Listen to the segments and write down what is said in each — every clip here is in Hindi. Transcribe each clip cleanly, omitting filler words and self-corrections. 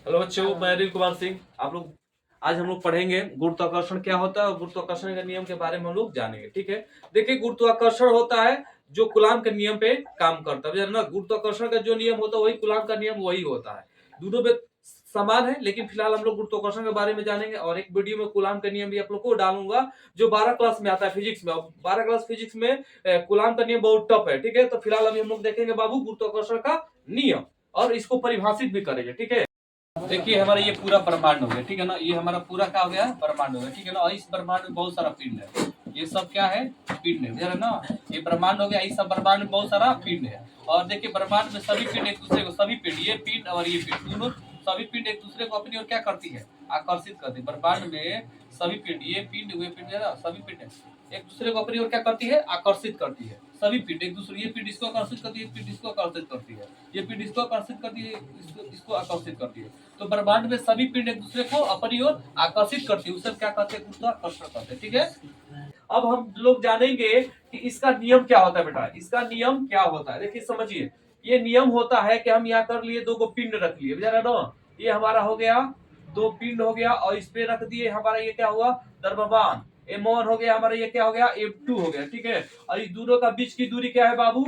हेलो बच्चों, मैं अनिल कुमार सिंह। आप लोग आज हम लोग पढ़ेंगे गुरुत्वाकर्षण क्या होता है और गुरुत्वाकर्षण के नियम के बारे में हम लोग जानेंगे। ठीक है, देखिए गुरुत्वाकर्षण होता है जो कूलाम के नियम पे काम करता है ना। गुरुत्वाकर्षण का जो नियम होता है वही कूलाम का नियम वही होता है, दोनों में समान है। लेकिन फिलहाल हम लोग गुरुत्वाकर्षण के बारे में जानेंगे और एक वीडियो में कूलाम का नियम भी आप लोग को डालूंगा जो 12 क्लास में आता है फिजिक्स में। 12 क्लास फिजिक्स में कूलाम का नियम बहुत टफ है। ठीक है, तो फिलहाल अभी हम लोग देखेंगे बाबू गुरुत्वाकर्षण का नियम और इसको परिभाषित भी करेंगे। ठीक है, देखिए हमारा ये पूरा ब्रह्मांड हो गया। ठीक है ना, ये हमारा पूरा क्या हो गया, ब्रह्मांड हो गया। ठीक है ना, और इस ब्रह्मांड में बहुत सारा पिंड है। ये सब क्या है, पिंड है ना। ये ब्रह्मांड हो गया, इस सब ब्रह्मांड में बहुत सारा पिंड है। और देखिए ब्रह्मांड में सभी पिंड एक दूसरे को, सभी पिंड, ये पिंड और ये पिंड दोनों, सभी पिंड एक दूसरे को अपनी ओर क्या करती है, आकर्षित करती है। ब्रह्मांड में सभी पिंड, ये पिंड वे पिंड है ना, सभी पिंड एक दूसरे को अपनी ओर क्या करती है, आकर्षित करती है। सभी पिंड एक दूसरे, ये पिंड इसको आकर्षित करती है, पिंड इसको आकर्षित करती है, ये पिंड इसको आकर्षित करती है, इसको आकर्षित करती है। तो ब्रह्मांड में सभी पिंड एक दूसरे को अपनी ओर आकर्षित करती है, उसे क्या कहते हैं, गुरुत्वाकर्षण कहते हैं। ठीक है, अब हम लोग जानेंगे कि इसका नियम क्या होता है। बेटा इसका नियम क्या होता है, देखिए समझिए। ये नियम होता है कि हम यहाँ कर लिए, दो को पिंड रख लिए, बेचारा ना। ये हमारा हो गया, दो पिंड हो गया और इस पे रख दिए, हमारा ये क्या हुआ, द्रव्यमान m1 हो गया, हमारा ये क्या हो गया, m2 हो गया। ठीक है, और इस दोनों का बीच की दूरी क्या है बाबू,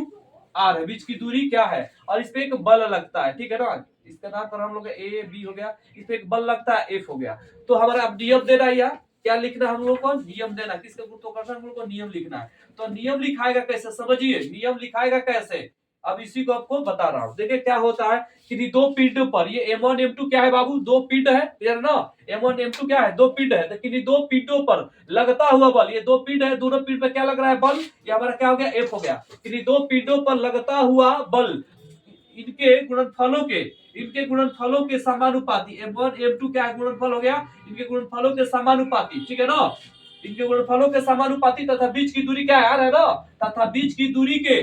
r है। बीच की दूरी क्या है, और इस पे एक बल लगता है। ठीक है ना, इसका नाम पर हम लोग ए बी हो गया, इस पे एक बल लगता है एफ हो गया। तो हमारा अब नियम दे रहा है यार, क्या लिखना है हम लोग को, नियम देना। किसके गुरुत्वाकर्षण, हम लोग को नियम लिखना है। तो नियम लिखाएगा कैसे, समझिए नियम लिखाएगा कैसे, अब इसी को आपको बता रहा हूं। देखिए क्या होता है कि दो पिंड पर, ये m1 m2 क्या है बाबू, दो पिंड है, क्लियर ना। m1 m2 क्या है, दो पिंड है। लेकिन दो पिंडों पर लगता हुआ बल, ये दो पिंड है, दोनों पिंड पर क्या लग रहा है, बल। ये हमारा क्या हो गया, एफ हो गया। दो पिंडों पर लगता हुआ बल इनके गुणनफलों के, इनके गुणनफलों के समानुपाती, m1 m2 क्या है, गुणनफल हो गया, इनके गुणनफलों के समानुपाती। ठीक है ना, इनके गुणनफलों के समानुपाती तथा बीच की दूरी क्या है ना, तथा बीच की दूरी के,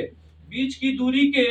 बीच की दूरी के,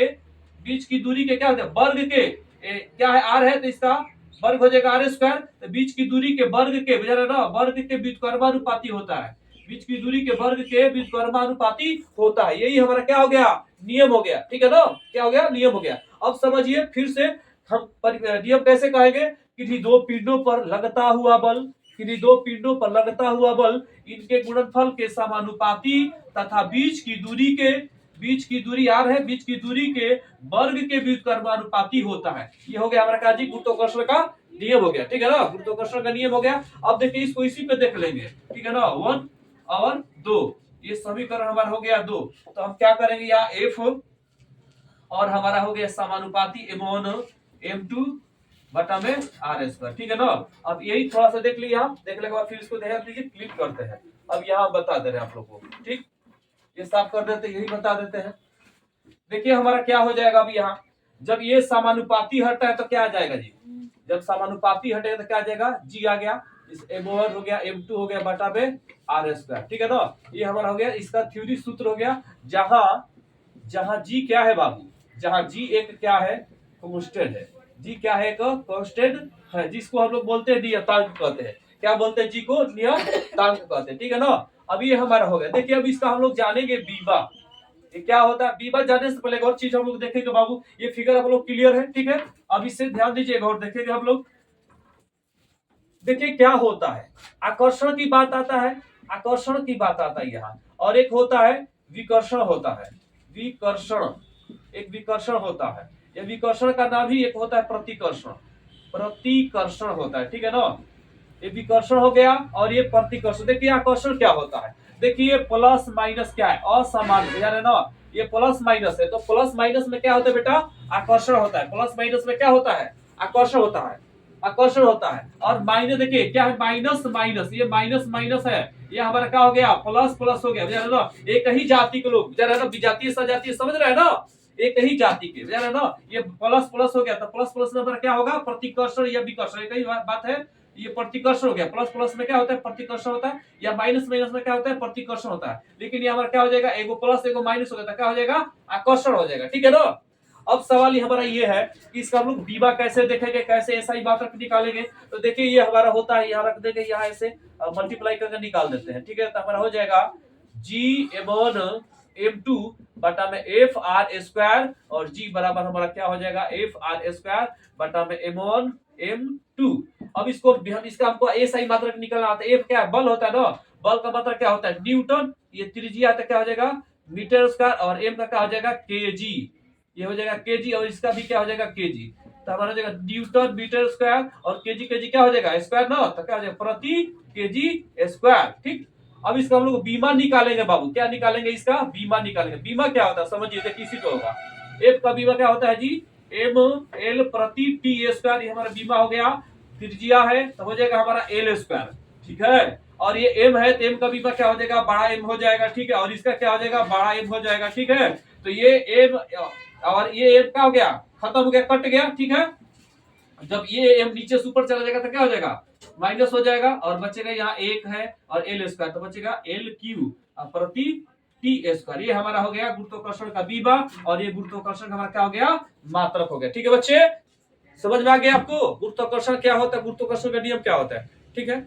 बीच की दूरी के क्या होते हैं, वर्ग के क्या है, आर है तो इसका वर्ग हो जाएगा आर स्क्वायर। तो बीच की दूरी के वर्ग के, ना वर्ग के व्युत्क्रमानुपाती होता है, बीच की दूरी के वर्ग के व्युत्क्रमानुपाती होता है। यही हमारा क्या हो गया, नियम हो गया। ठीक है ना, क्या हो गया, नियम हो गया। अब समझिए फिर से, हम नियम कैसे कहेंगे, किन्हीं दो पिंडों पर लगता हुआ बल, किन्हीं दो पिंडों पर लगता हुआ बल इनके गुणनफल के समानुपाती तथा बीच की दूरी के, बीच की दूरी आर है, बीच की दूरी के वर्ग के व्युत्क्रमानुपाती होता है। ये हो गया हमारा काजी गुरुत्वाकर्षण का नियम हो गया। ठीक है ना, गुरुत्वाकर्षण का नियम हो गया। अब देखिए इसको इसी पे देख लेंगे। ठीक है ना, 1 और 2, ये समीकरण हमारा हो गया 2। तो हम क्या करेंगे, यहाँ एफ और हमारा हो गया समानुपाती m1 m2 बटा में आर स्क्वायर। ठीक है ना, अब यही थोड़ा सा देख लिया, देखने के बाद फिर इसको ध्यान दीजिए, क्लिक करते हैं। अब यहाँ बता दे रहे हैं आप लोग को, ठीक, ये साफ कर देते, यही बता देते हैं। देखिए हमारा क्या हो जाएगा, अब यहाँ जब ये समानुपाती हटता है तो क्या आ जाएगा जी, जब समानुपाती हटेगा तो क्या आ जाएगा, जी आ गया, इस m1 हो गया, m2 हो गया बटा में आर स्क्वायर। ठीक है ना, ये हमारा हो गया, इसका थ्योरी सूत्र हो गया। जहां जहां जी क्या है बाबू, जहां जी एक क्या है, कांस्टेंट है। जी क्या है, एक कांस्टेंट है, जिसको हम लोग बोलते हैं नियतांक कहते हैं। क्या बोलते हैं, जी को नियतांक कहते हैं। ठीक है ना, अब ये हमारा हो गया। देखिए अब इसका हम लोग जानेंगे बीबा, ये क्या होता है। बीबा जाने से पहले एक और चीज हम लोग देखेंगे बाबू, ये फिगर हम लोग क्लियर है। ठीक है, अब इससे ध्यान दीजिएगा और देखेंगे हम लोग। देखिए क्या होता है, आकर्षण की बात आता है, आकर्षण की बात आता है यहाँ, और एक होता है विकर्षण होता है, विकर्षण, एक विकर्षण होता है। ये विकर्षण का नाम ही एक होता है प्रतिकर्षण, प्रतिकर्षण होता है। ठीक है ना, ये विकर्षण हो गया और ये प्रतिकर्षण। देखिए आकर्षण क्या होता है, देखिए प्लस माइनस क्या है, असमान है ना, ये प्लस माइनस है। तो प्लस माइनस में क्या होता है बेटा, आकर्षण होता है। प्लस माइनस में क्या होता है, आकर्षण होता है, आकर्षण होता है। और माइनस देखिए क्या है, माइनस माइनस, ये माइनस माइनस है, ये हमारा क्या हो गया, प्लस प्लस हो गया ना। एक ही जाति के लोग ना, विजातीय सजातीय समझ रहे हैं ना, एक ही जाति के ना, ये प्लस प्लस हो गया। तो प्लस प्लस में हमारा क्या होगा, प्रतिकर्षण या विकर्षण, एक ही बात है। ये प्रतिकर्षण हो गया, प्लस प्लस में क्या होता है, प्रतिकर्षण होता है, या माइनस माइनस में क्या होता है, प्रतिकर्षण होता है। लेकिन ये हमारा क्या हो जाएगा, एगो प्लस एगो माइनस हो गया, क्या हो जाएगा, आकर्षण हो जाएगा। ठीक है ना, अब सवाल ये हमारा ये है कि इसका हम लोग बीबा कैसे देखेंगे, कैसे ऐसा ही बात रख निकालेंगे। तो देखिए ये हमारा होता है, यहाँ रख देंगे, यहाँ ऐसे मल्टीप्लाई करके निकाल देते हैं। ठीक है, तो हमारा हो जाएगा जी m1 m2 बटा में एफ आर स्क्वायर और जी बराबर हमारा क्या हो जाएगा एफ आर स्क्वायर बटा में m1 m2। अब इसको हम इसका हमको एसआई मात्रक निकालना आता है। एफ क्या है बल होता है ना, बल का मतलब क्या होता है न्यूटन, ये त्रिज्या आता क्या हो जाएगा मीटर स्क्वायर और एम का क्या हो जाएगा केजी, ये हो जाएगा केजी और इसका भी क्या हो जाएगा केजी। तो हमारा हो जाएगा न्यूटन मीटर स्क्वायर और केजी केजी क्या हो जाएगा स्क्वायर ना, तो क्या हो जाएगा प्रति केजी स्क्वायर। ठीक, अब इसका हम लोग बीमा निकालेंगे बाबू, क्या निकालेंगे इसका बीमा निकालेंगे। बीमा क्या होता है समझिए, देखिए किसी को होगा एफ का बीमा क्या होता है जी एम एल प्रति टी स्क्वायर, ये हमारा बीमा हो गया। त्रिज्या है तो हो जाएगा हमारा एल स्क्वायर, ठीक है। और ये एम है तो एम का बीमा क्या हो जाएगा बड़ा एम हो जाएगा, ठीक है। और इसका क्या हो जाएगा बड़ा एम हो जाएगा, ठीक है। तो ये एम और ये एम क्या हो गया खत्म हो गया कट गया, ठीक है। जब ये एम नीचे से ऊपर चला जाएगा तो क्या हो जाएगा माइनस हो जाएगा और बचेगा यहाँ एक है और एल स्क्वायर, तो बचेगा एल क्यू प्रति टी स्क्वायर। ये हमारा हो गया गुरुत्वाकर्षण का बीमा और ये गुरुत्वाकर्षण का हमारा क्या हो गया मात्रक हो गया, ठीक है बच्चे। समझ में आ गया आपको गुरुत्वाकर्षण क्या होता है, गुरुत्वाकर्षण का नियम क्या होता है, ठीक है।